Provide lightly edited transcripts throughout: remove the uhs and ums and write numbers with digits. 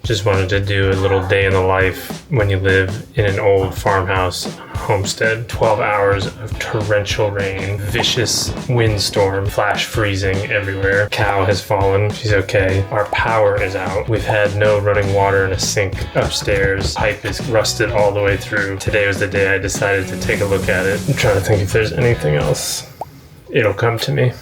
Just wanted to do a little day in the life when you live in an old farmhouse homestead. 12 hours of torrential rain, vicious windstorm, flash freezing everywhere. Cow has fallen. She's okay. Our power is out. We've had no running water in a sink upstairs. Pipe is rusted all the way through. Today was the day I decided to take a look at it. I'm trying to think if there's anything else. It'll come to me.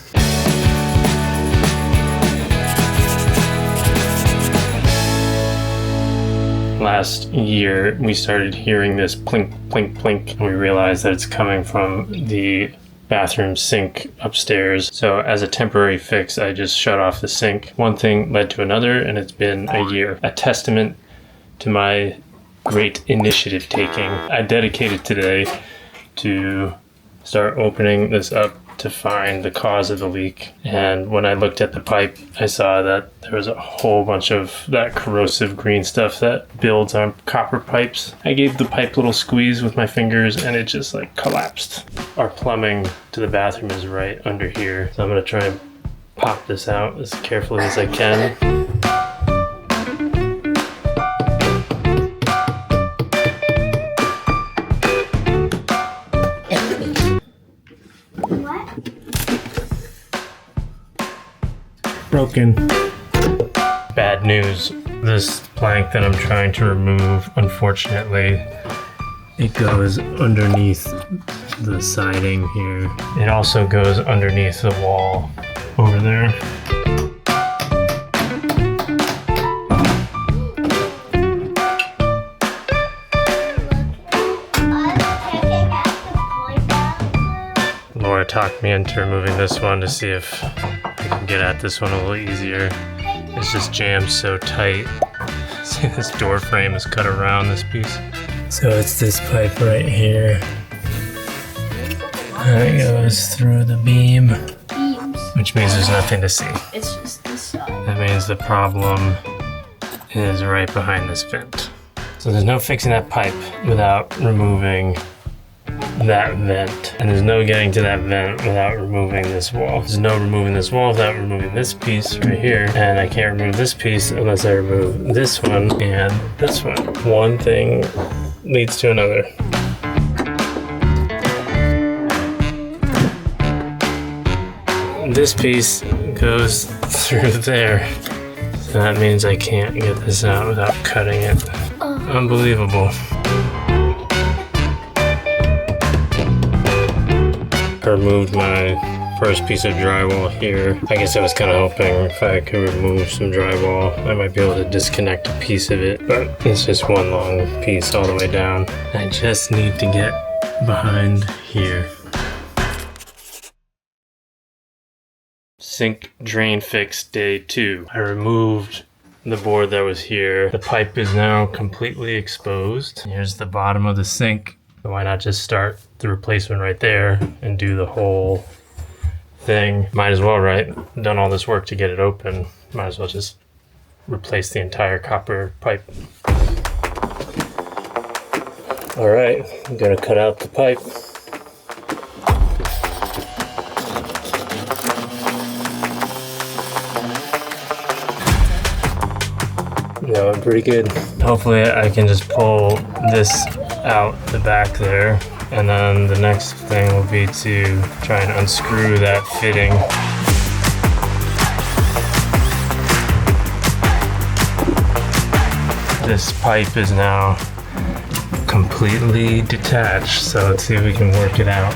Last year, we started hearing this plink, plink, plink, and we realized that it's coming from the bathroom sink upstairs. So as a temporary fix, I just shut off the sink. One thing led to another, and it's been a year. A testament to my great initiative taking. I dedicated today to start opening this up to find the cause of the leak. And when I looked at the pipe, I saw that there was a whole bunch of that corrosive green stuff that builds on copper pipes. I gave the pipe a little squeeze with my fingers and it just like collapsed. Our plumbing to the bathroom is right under here. So I'm gonna try and pop this out as carefully as I can. Broken. Bad news. This plank that I'm trying to remove, unfortunately, it goes underneath the siding here. It also goes underneath the wall over there. Laura talked me into removing this one to see if I can get at this one a little easier. It's just jammed so tight. See, this door frame is cut around this piece. So it's this pipe right here. That goes through the beam, which means there's nothing to see. It's just this side. That means the problem is right behind this vent. So there's no fixing that pipe without removing that vent, and there's no getting to that vent without removing this wall. There's no removing this wall without removing this piece right here, and I can't remove this piece unless I remove this one and this one. One thing leads to another. This piece goes through there, so that means I can't get this out without cutting it. Unbelievable. I removed my first piece of drywall here. I guess I was kind of hoping if I could remove some drywall, I might be able to disconnect a piece of it, but it's just one long piece all the way down. I just need to get behind here. Sink drain fix day 2. I removed the board that was here. The pipe is now completely exposed. Here's the bottom of the sink. Why not just start the replacement right there and do the whole thing? Might as well, right? Done all this work to get it open. Might as well just replace the entire copper pipe. All right, I'm gonna cut out the pipe. No, I'm pretty good. Hopefully I can just pull this out the back there, and then the next thing will be to try and unscrew that fitting. This pipe is now completely detached, so let's see if we can work it out.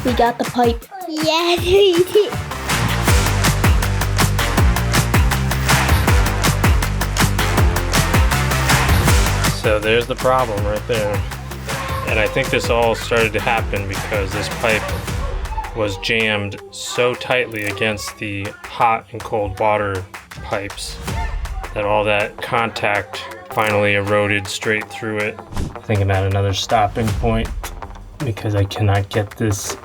We got the pipe. Yeah, we did. So there's the problem right there. And I think this all started to happen because this pipe was jammed so tightly against the hot and cold water pipes that all that contact finally eroded straight through it. Thinking about another stopping point because I cannot get this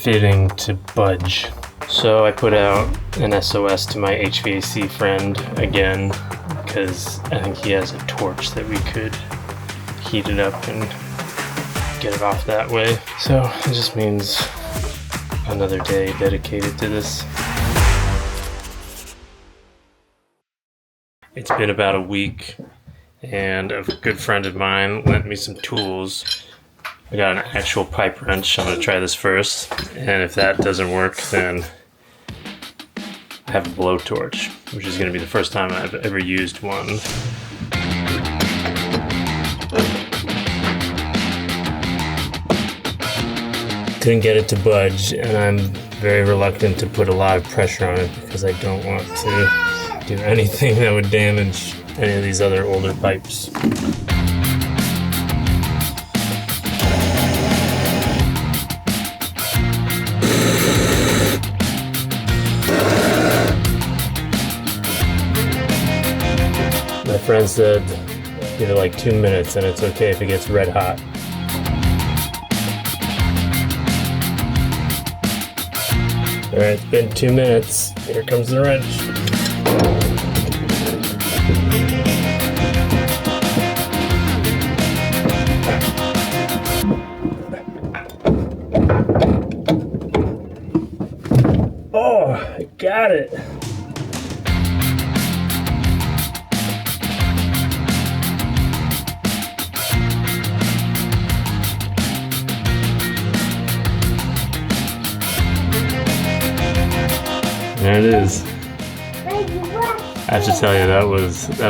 fitting to budge. So I put out an SOS to my HVAC friend again because I think he has a torch that we could heat it up and get it off that way. So it just means another day dedicated to this. It's been about a week, and a good friend of mine lent me some tools. I got an actual pipe wrench. I'm gonna try this first, and if that doesn't work, then I have a blowtorch, which is gonna be the first time I've ever used one. Couldn't get it to budge, and I'm very reluctant to put a lot of pressure on it because I don't want to do anything that would damage any of these other older pipes. My friend said give it like 2 minutes and it's okay if it gets red hot. Alright, it's been 2 minutes. Here comes the wrench. Oh, I got it. There it is. I have to tell you, that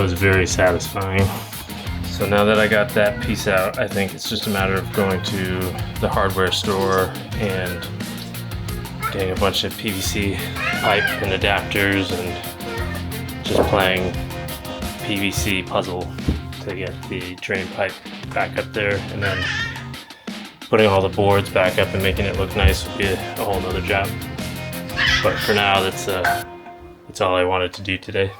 was very satisfying. So now that I got that piece out, I think it's just a matter of going to the hardware store and getting a bunch of PVC pipe and adapters and just playing PVC puzzle to get the drain pipe back up there, and then putting all the boards back up and making it look nice would be a whole nother job. But for now, that's all I wanted to do today.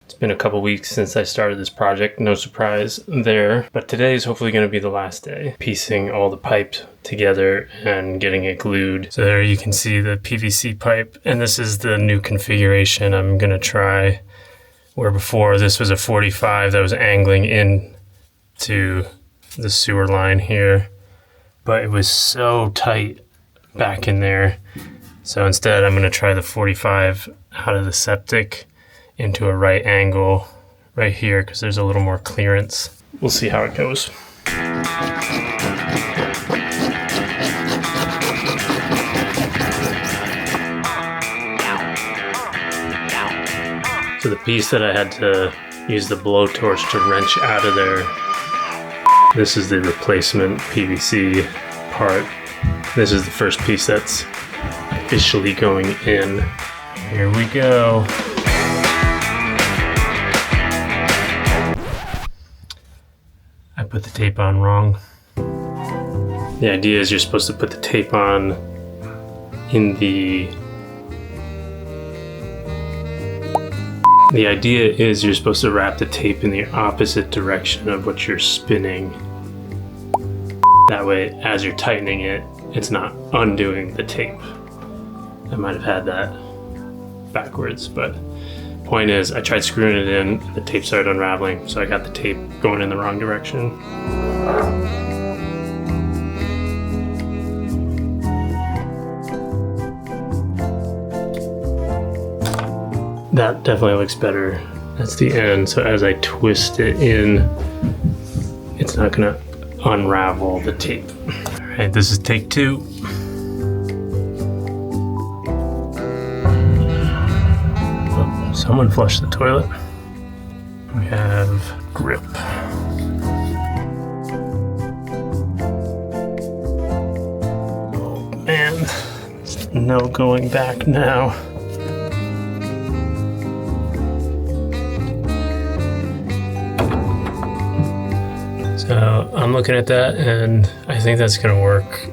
It's been a couple weeks since I started this project, no surprise there. But today is hopefully going to be the last day, piecing all the pipe together and getting it glued. So there you can see the PVC pipe, and this is the new configuration I'm going to try, where before this was a 45 that was angling in to the sewer line here. But it was so tight back in there. So instead I'm gonna try the 45 out of the septic into a right angle right here because there's a little more clearance. We'll see how it goes. So the piece that I had to use the blowtorch to wrench out of there, this is the replacement PVC part. This is the first piece that's officially going in. Here we go. I put the tape on wrong. The idea is you're supposed to put the tape on in the idea is you're supposed to wrap the tape in the opposite direction of what you're spinning. That way, as you're tightening it, it's not undoing the tape. I might have had that backwards, but point is, I tried screwing it in, the tape started unraveling, so I got the tape going in the wrong direction. That definitely looks better. That's the end, so as I twist it in, it's not gonna unravel the tape. All right, this is take 2. Oh, someone flushed the toilet. We have grip. Oh man, there's no going back now. So I'm looking at that and I think that's gonna work.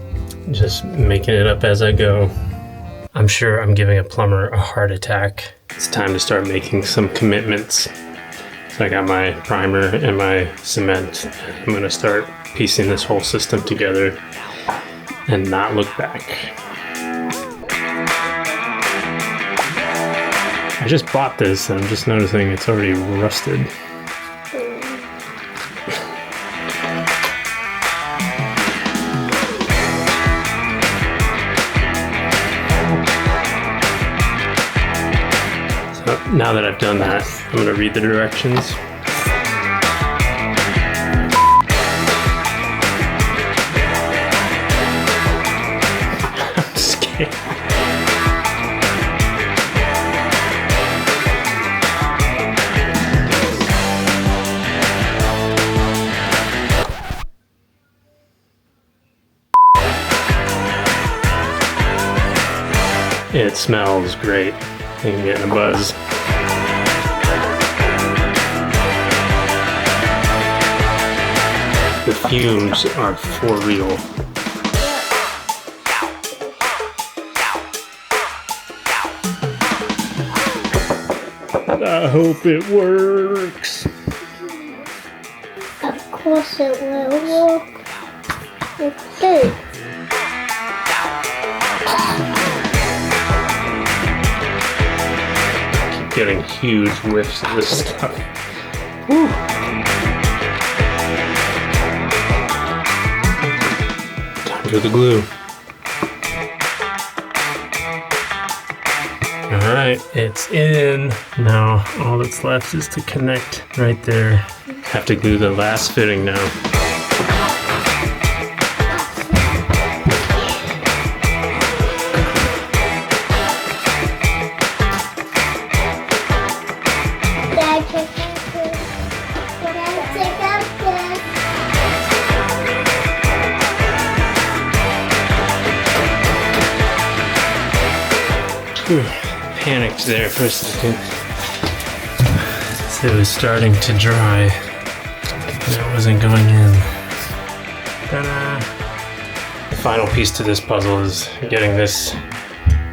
Just making it up as I go. I'm sure I'm giving a plumber a heart attack. It's time to start making some commitments. So I got my primer and my cement. I'm gonna start piecing this whole system together and not look back. I just bought this and I'm just noticing it's already rusted. Now that I've done that, I'm gonna read the directions. I'm scared. It smells great. I think I'm getting a buzz. The fumes are for real. I hope it works. Of course it will work. Okay. Getting huge whiffs of this stuff. Woo. Time for the glue. Alright, it's in. Now all that's left is to connect right there. Have to glue the last fitting now. Whew, panicked there for a second. So it was starting to dry. And it wasn't going in. Ta-da! The final piece to this puzzle is getting this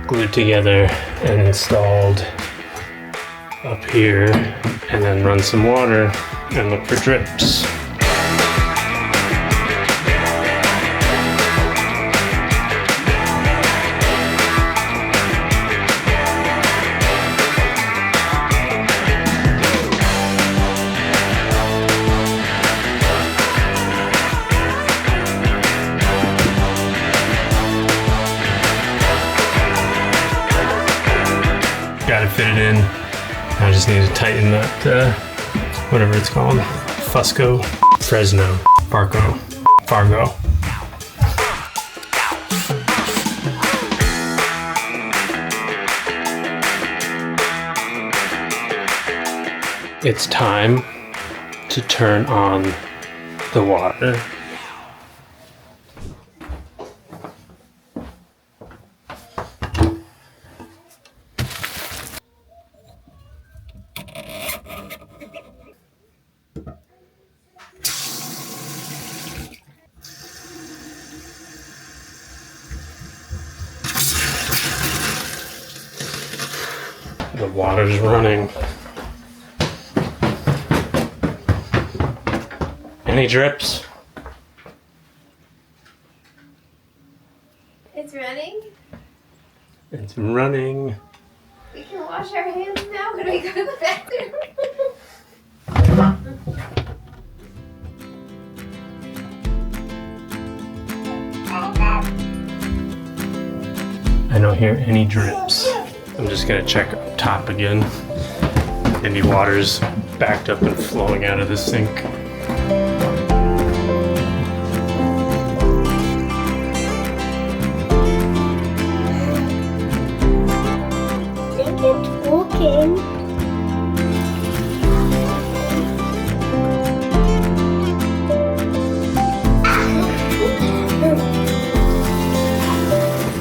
glued together and installed up here, and then run some water and look for drips. Got to fit it in. I just need to tighten that, whatever it's called. Fusco, Fresno, Fargo. It's time to turn on the water. The water's running. Any drips? It's running. It's running. We can wash our hands now when we go to the bathroom. I don't hear any drips. I'm just gonna check up top again. Maybe water's backed up and flowing out of the sink. I think it's working.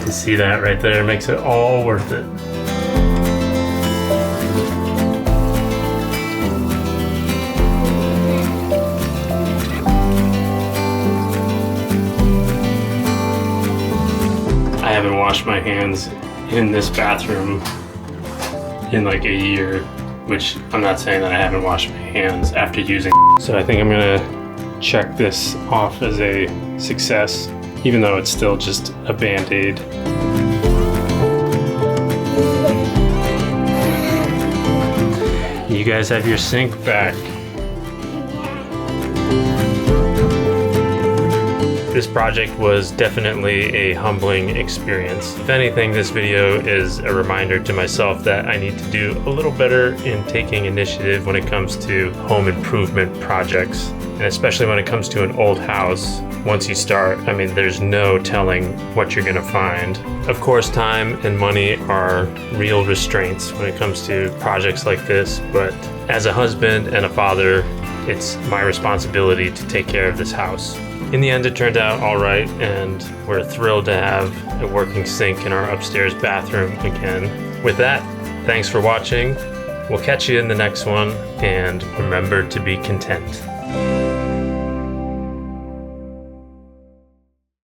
To see that right there makes it all worth it. I haven't washed my hands in this bathroom in like a year, which I'm not saying that I haven't washed my hands after using. So I think I'm gonna check this off as a success, even though it's still just a Band-Aid. You guys have your sink back. This project was definitely a humbling experience. If anything, this video is a reminder to myself that I need to do a little better in taking initiative when it comes to home improvement projects. And especially when it comes to an old house, once you start, I mean, there's no telling what you're gonna find. Of course, time and money are real restraints when it comes to projects like this, but as a husband and a father, it's my responsibility to take care of this house. In the end, it turned out all right, and we're thrilled to have a working sink in our upstairs bathroom again. With that, thanks for watching. We'll catch you in the next one, and remember to be content.